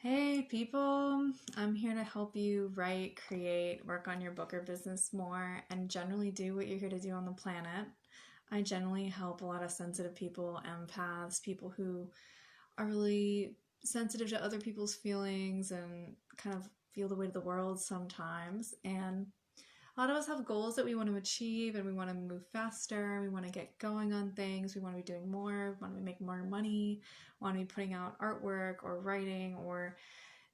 Hey people, I'm here to help you write, create, work on your book or business more, and generally do what you're here to do on the planet. I generally help a lot of sensitive people, empaths, people who are really sensitive to other people's feelings and kind of feel the weight of the world sometimes. And a lot of us have goals that we want to achieve and we want to move faster, we want to get going on things, we want to be doing more, we want to be making more money, want to be putting out artwork or writing or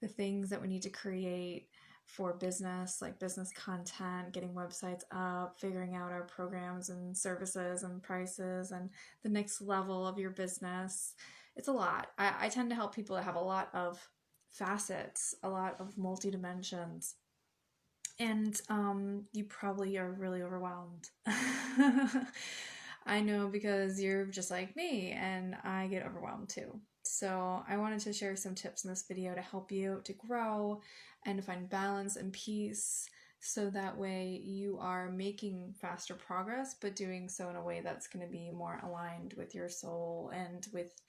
the things that we need to create for business, like business content, getting websites up, figuring out our programs and services and prices and the next level of your business. It's a lot. I tend to help people that have a lot of facets, a lot of multi dimensions. And you probably are really overwhelmed. I know because you're just like me and I get overwhelmed too. So I wanted to share some tips in this video to help you to grow and to find balance and peace so that way you are making faster progress, but doing so in a way that's going to be more aligned with your soul and with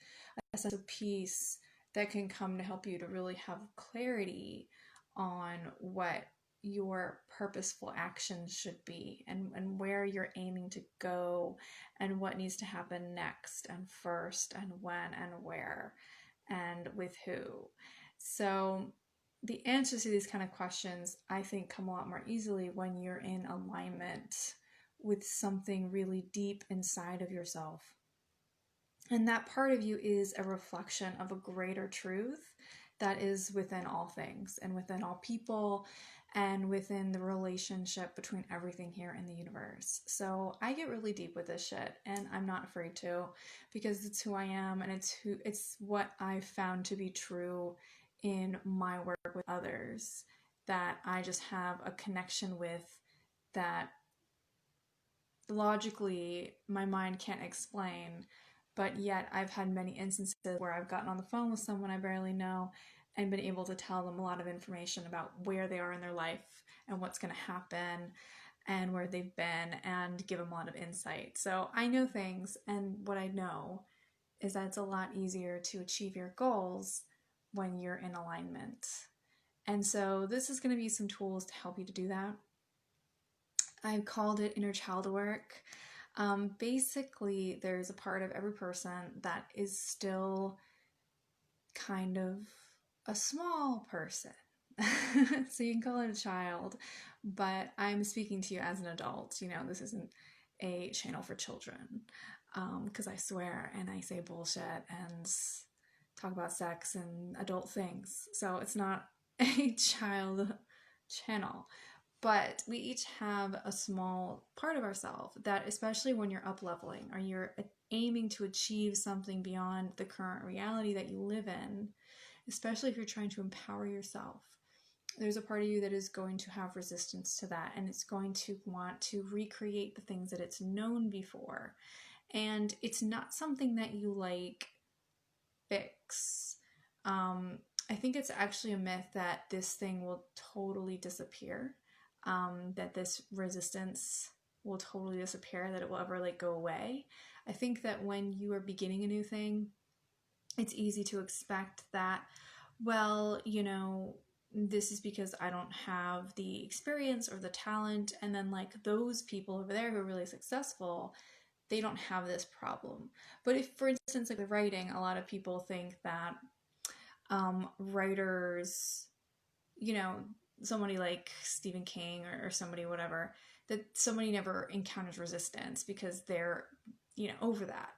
a sense of peace that can come to help you to really have clarity on what your purposeful actions should be and where you're aiming to go and what needs to happen next and first and when and where and with who. So the answers to these kind of questions, I think, come a lot more easily when you're in alignment with something really deep inside of yourself. And that part of you is a reflection of a greater truth that is within all things and within all people and within the relationship between everything here in the universe. So I get really deep with this shit and I'm not afraid to, because it's who I am and it's what I've found to be true in my work with others, that I just have a connection with, that logically my mind can't explain. But yet I've had many instances where I've gotten on the phone with someone I barely know and been able to tell them a lot of information about where they are in their life and what's going to happen and where they've been, and give them a lot of insight. So I know things, and what I know is that it's a lot easier to achieve your goals when you're in alignment. And so this is going to be some tools to help you to do that. I called it inner child work. Basically, there's a part of every person that is still kind of a small person. So you can call it a child, but I'm speaking to you as an adult. You know, this isn't a channel for children, because I swear and I say bullshit and talk about sex and adult things. So it's not a child channel. But we each have a small part of ourselves that, especially when you're up leveling or you're aiming to achieve something beyond the current reality that you live in, especially if you're trying to empower yourself, there's a part of you that is going to have resistance to that, and it's going to want to recreate the things that it's known before. And it's not something that you like fix. I think it's actually a myth that this thing will totally disappear. That this resistance will totally disappear, that it will ever like go away. I think that when you are beginning a new thing, it's easy to expect that, well, you know, this is because I don't have the experience or the talent, and then like those people over there who are really successful, they don't have this problem. But if, for instance, like with writing, a lot of people think that writers, you know, somebody like Stephen King or somebody, whatever, that somebody never encounters resistance because they're, you know, over that.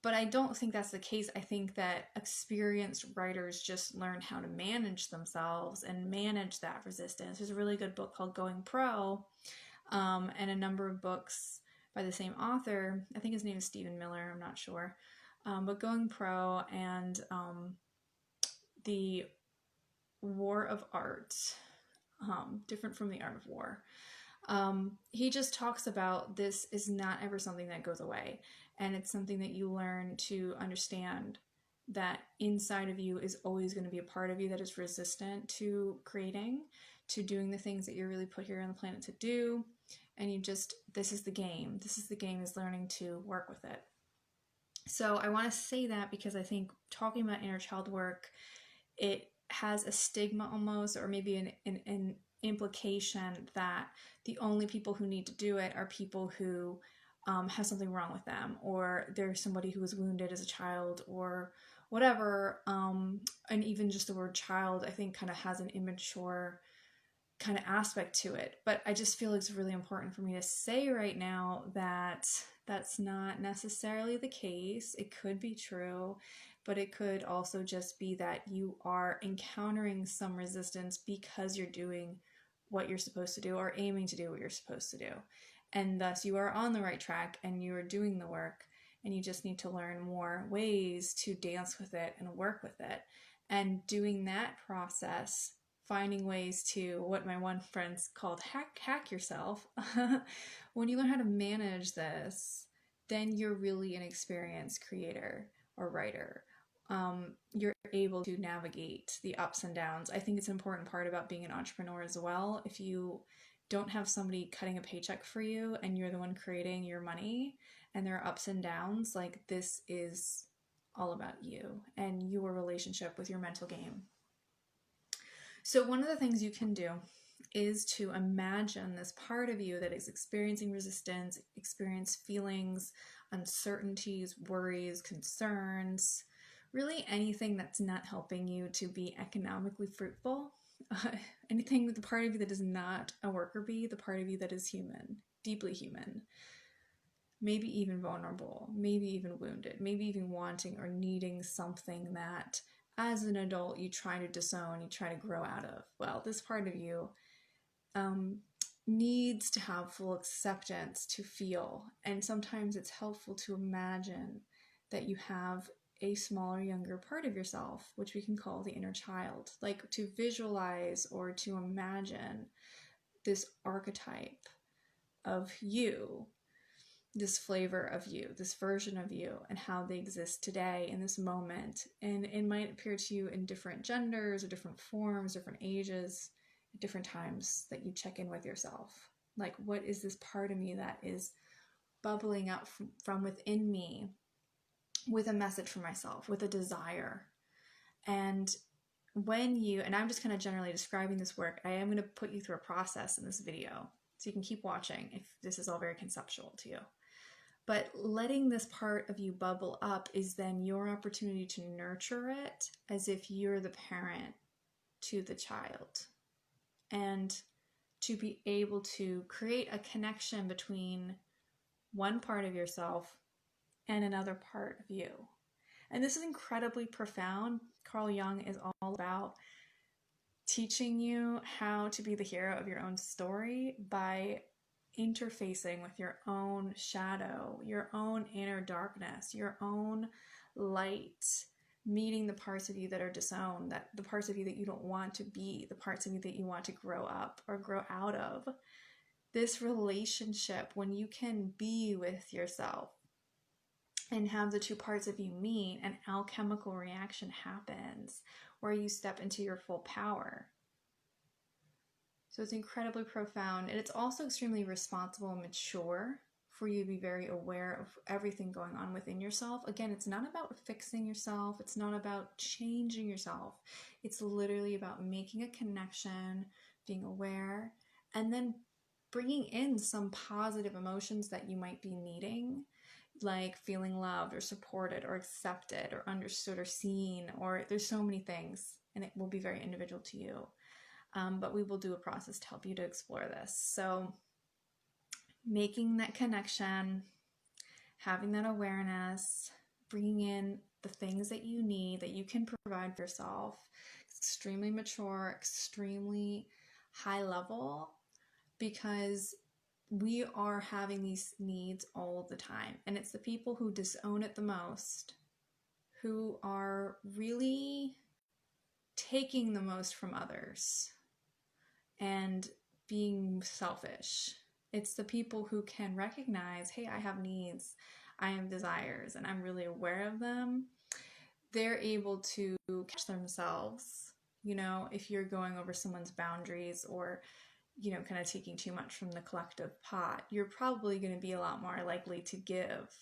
But I don't think that's the case. I think that experienced writers just learn how to manage themselves and manage that resistance. There's a really good book called Going Pro, and a number of books by the same author. I think his name is Stephen Miller, I'm not sure. But Going Pro and The War of Art, different from the art of war. He just talks about this is not ever something that goes away, and it's something that you learn to understand, that inside of you is always going to be a part of you that is resistant to creating, to doing the things that you're really put here on the planet to do, and you just, this is the game. This is the game, is learning to work with it. So I want to say that because I think talking about inner child work, it has a stigma almost, or maybe an implication that the only people who need to do it are people who have something wrong with them, or there's somebody who was wounded as a child, or whatever. And even just the word child, I think, kind of has an immature kind of aspect to it. But I just feel it's really important for me to say right now that that's not necessarily the case. It could be true, but it could also just be that you are encountering some resistance because you're doing what you're supposed to do, or aiming to do what you're supposed to do. And thus you are on the right track and you are doing the work, and you just need to learn more ways to dance with it and work with it. And doing that process, finding ways to, what my one friend called hack yourself. When you learn how to manage this, then you're really an experienced creator or writer. You're able to navigate the ups and downs. I think it's an important part about being an entrepreneur as well. If you don't have somebody cutting a paycheck for you and you're the one creating your money, and there are ups and downs, like, this is all about you and your relationship with your mental game. So one of the things you can do is to imagine this part of you that is experiencing resistance, experience feelings, uncertainties, worries, concerns, really anything that's not helping you to be economically fruitful. Anything with the part of you that is not a worker bee, the part of you that is human, deeply human, maybe even vulnerable, maybe even wounded, maybe even wanting or needing something that as an adult you try to disown, you try to grow out of. Well, this part of you needs to have full acceptance to feel. And sometimes it's helpful to imagine that you have a smaller, younger part of yourself, which we can call the inner child. Like, to visualize or to imagine this archetype of you, this flavor of you, this version of you, and how they exist today in this moment. And it might appear to you in different genders or different forms, different ages, at different times that you check in with yourself. Like, what is this part of me that is bubbling up from within me with a message for myself, with a desire? And when you, and I'm just kind of generally describing this work, I am going to put you through a process in this video, so you can keep watching if this is all very conceptual to you. But letting this part of you bubble up is then your opportunity to nurture it as if you're the parent to the child, and to be able to create a connection between one part of yourself and another part of you. And this is incredibly profound. Carl Jung is all about teaching you how to be the hero of your own story by interfacing with your own shadow, your own inner darkness, your own light, meeting the parts of you that are disowned, that the parts of you that you don't want to be, the parts of you that you want to grow up or grow out of. This relationship, when you can be with yourself and have the two parts of you meet, an alchemical reaction happens where you step into your full power. So it's incredibly profound, and it's also extremely responsible and mature for you to be very aware of everything going on within yourself. Again, it's not about fixing yourself. It's not about changing yourself. It's literally about making a connection, being aware, and then bringing in some positive emotions that you might be needing, like feeling loved or supported or accepted or understood or seen, or there's so many things, and it will be very individual to you. But we will do a process to help you to explore this. So making that connection, having that awareness, bringing in the things that you need, that you can provide for yourself, extremely mature, extremely high level, because we are having these needs all the time. And it's the people who disown it the most who are really taking the most from others and being selfish. It's the people who can recognize, hey, I have needs, I have desires, and I'm really aware of them. They're able to catch themselves, if you're going over someone's boundaries or, kind of taking too much from the collective pot, you're probably going to be a lot more likely to give,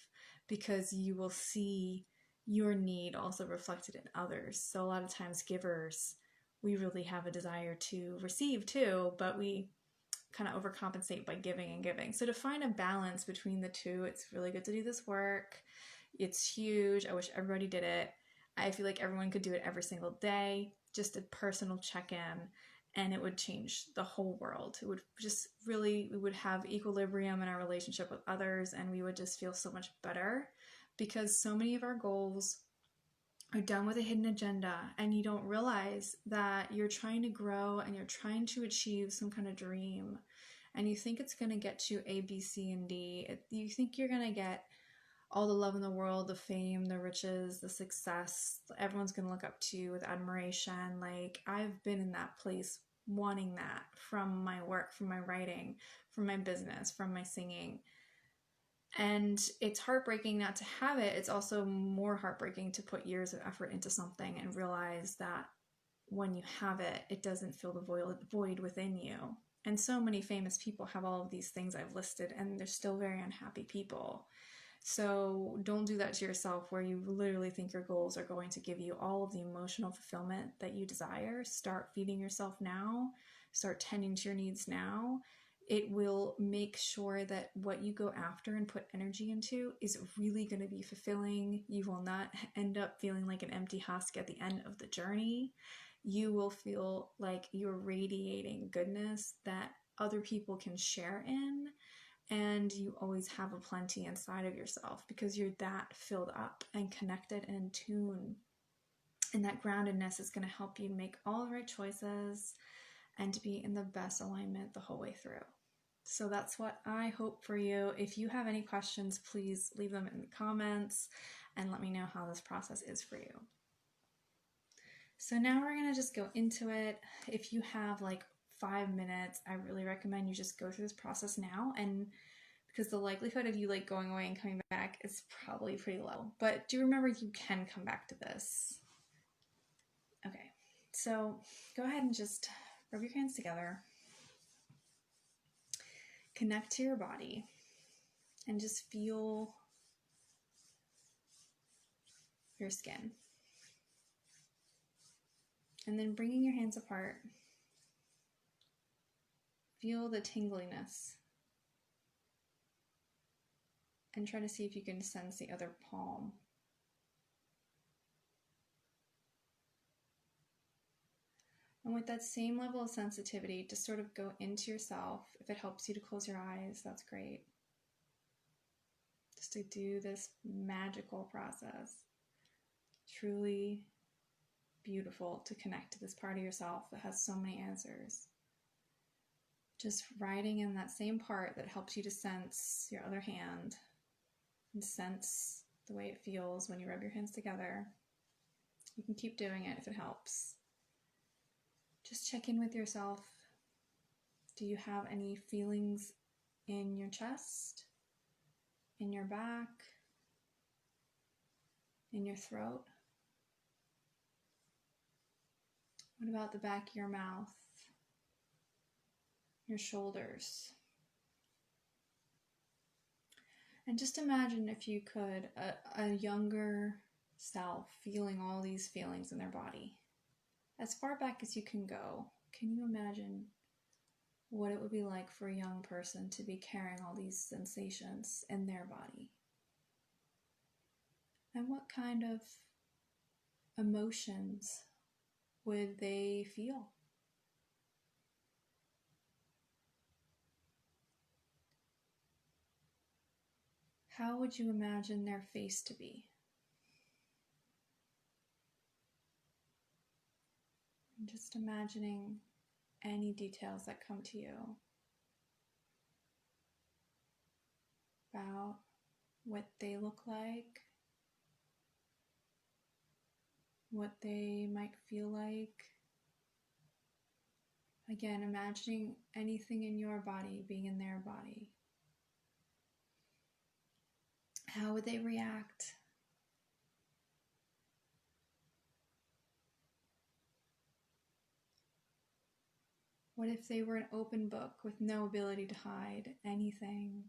because you will see your need also reflected in others. So a lot of times givers we really have a desire to receive too, but we kind of overcompensate by giving and giving. So to find a balance between the two, it's really good to do this work. It's huge. I wish everybody did it. I feel like everyone could do it every single day, just a personal check-in, and it would change the whole world. It would just really, we would have equilibrium in our relationship with others, and we would just feel so much better, because so many of our goals are done with a hidden agenda, and you don't realize that you're trying to grow and you're trying to achieve some kind of dream, and you think it's going to get you A, B, C, and D. You think you're going to get all the love in the world, the fame, the riches, the success. Everyone's going to look up to you with admiration. Like, I've been in that place wanting that from my work, from my writing, from my business, from my singing. And it's heartbreaking not to have it. It's also more heartbreaking to put years of effort into something and realize that when you have it, it doesn't fill the void within you. And so many famous people have all of these things I've listed, and they're still very unhappy people. So don't do that to yourself, where you literally think your goals are going to give you all of the emotional fulfillment that you desire. Start feeding yourself now. Start tending to your needs now. It will make sure that what you go after and put energy into is really going to be fulfilling. You will not end up feeling like an empty husk at the end of the journey. You will feel like you're radiating goodness that other people can share in. And you always have a plenty inside of yourself, because you're that filled up and connected and in tune. And that groundedness is going to help you make all the right choices and to be in the best alignment the whole way through. So that's what I hope for you. If you have any questions, please leave them in the comments and let me know how this process is for you. So now we're going to just go into it. If you have like 5 minutes, I really recommend you just go through this process now, and because the likelihood of you like going away and coming back is probably pretty low. But do remember, you can come back to this. Okay, so go ahead and just rub your hands together. Connect to your body and just feel your skin. And then bringing your hands apart, feel the tingliness. And try to see if you can sense the other palm. And with that same level of sensitivity, just sort of go into yourself. If it helps you to close your eyes, that's great. Just to do this magical process. Truly beautiful to connect to this part of yourself that has so many answers. Just riding in that same part that helps you to sense your other hand and sense the way it feels when you rub your hands together. You can keep doing it if it helps. Just check in with yourself. Do you have any feelings in your chest, in your back, in your throat? What about the back of your mouth, your shoulders? And just imagine, if you could, a younger self feeling all these feelings in their body. As far back as you can go, can you imagine what it would be like for a young person to be carrying all these sensations in their body? And what kind of emotions would they feel? How would you imagine their face to be? And just imagining any details that come to you about what they look like, what they might feel like. Again, imagining anything in your body being in their body. How would they react? What if they were an open book with no ability to hide anything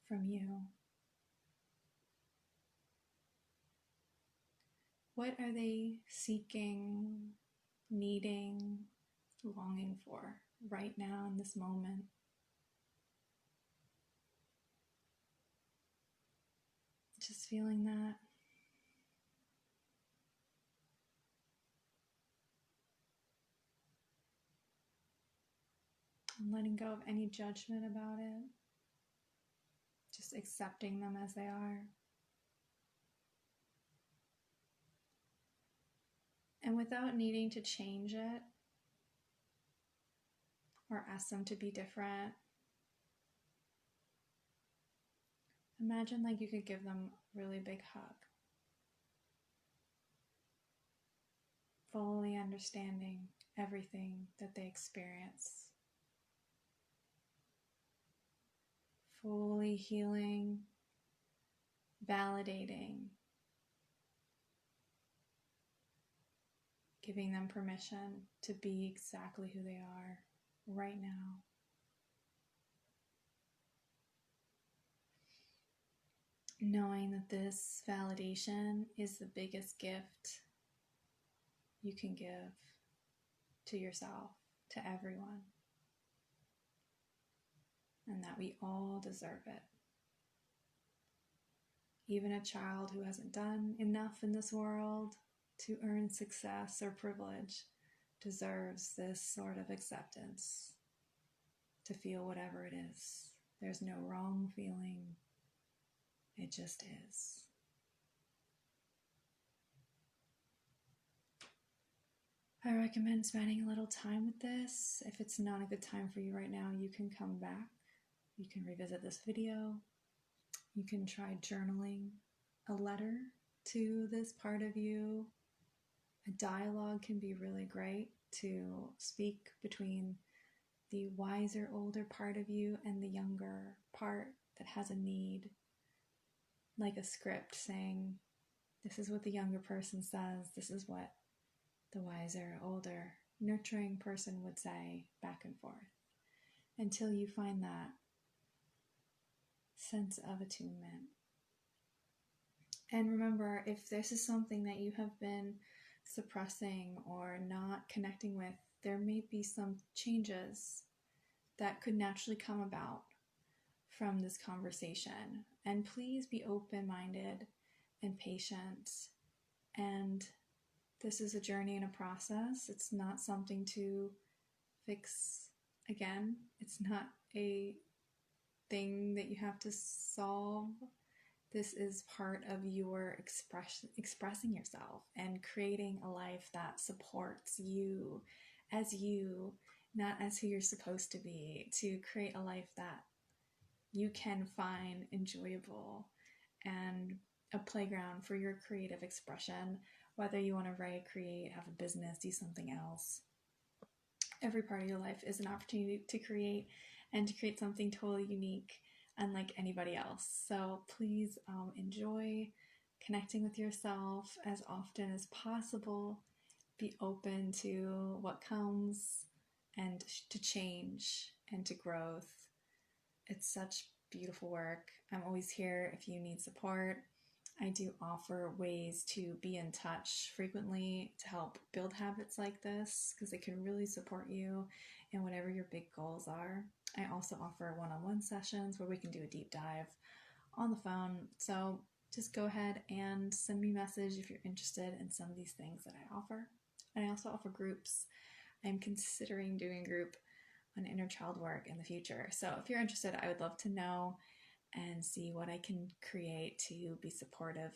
from you? What are they seeking, needing, longing for right now in this moment. Just feeling that. And letting go of any judgment about it. Just accepting them as they are. And without needing to change it or ask them to be different, imagine like you could give them a really big hug. Fully understanding everything that they experience. Fully healing, validating, giving them permission to be exactly who they are right now. Knowing that this validation is the biggest gift you can give to yourself, to everyone, and that we all deserve it. Even a child who hasn't done enough in this world to earn success or privilege deserves this sort of acceptance, to feel whatever it is. There's no wrong feeling. It just is. I recommend spending a little time with this. If it's not a good time for you right now, you can come back. You can revisit this video. You can try journaling a letter to this part of you. A dialogue can be really great to speak between the wiser, older part of you and the younger part that has a need. Like a script saying, this is what the younger person says, this is what the wiser, older, nurturing person would say, back and forth, until you find that sense of attunement. And remember, if this is something that you have been suppressing or not connecting with, there may be some changes that could naturally come about from this conversation. And please be open-minded and patient. And this is a journey and a process. It's not something to fix again. It's not a thing that you have to solve. This is part of your expressing yourself and creating a life that supports you, not as who you're supposed to be, to create a life that you can find enjoyable and a playground for your creative expression, whether you want to write, create, have a business, do something else. Every part of your life is an opportunity to create and to create something totally unique, unlike anybody else. So please enjoy connecting with yourself as often as possible. Be open to what comes and to change and to growth. It's such beautiful work. I'm always here if you need support. I do offer ways to be in touch frequently to help build habits like this, because it can really support you in whatever your big goals are. I also offer one-on-one sessions where we can do a deep dive on the phone. So just go ahead and send me a message if you're interested in some of these things that I offer. And I also offer groups. I'm considering doing a group on inner child work in the future. So if you're interested, I would love to know and see what I can create to be supportive.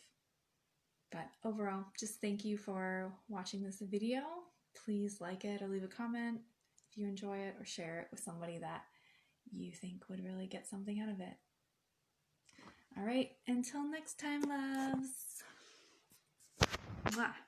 But overall, just thank you for watching this video. Please like it or leave a comment if you enjoy it, or share it with somebody that you think would really get something out of it. All right, until next time, loves. Mwah.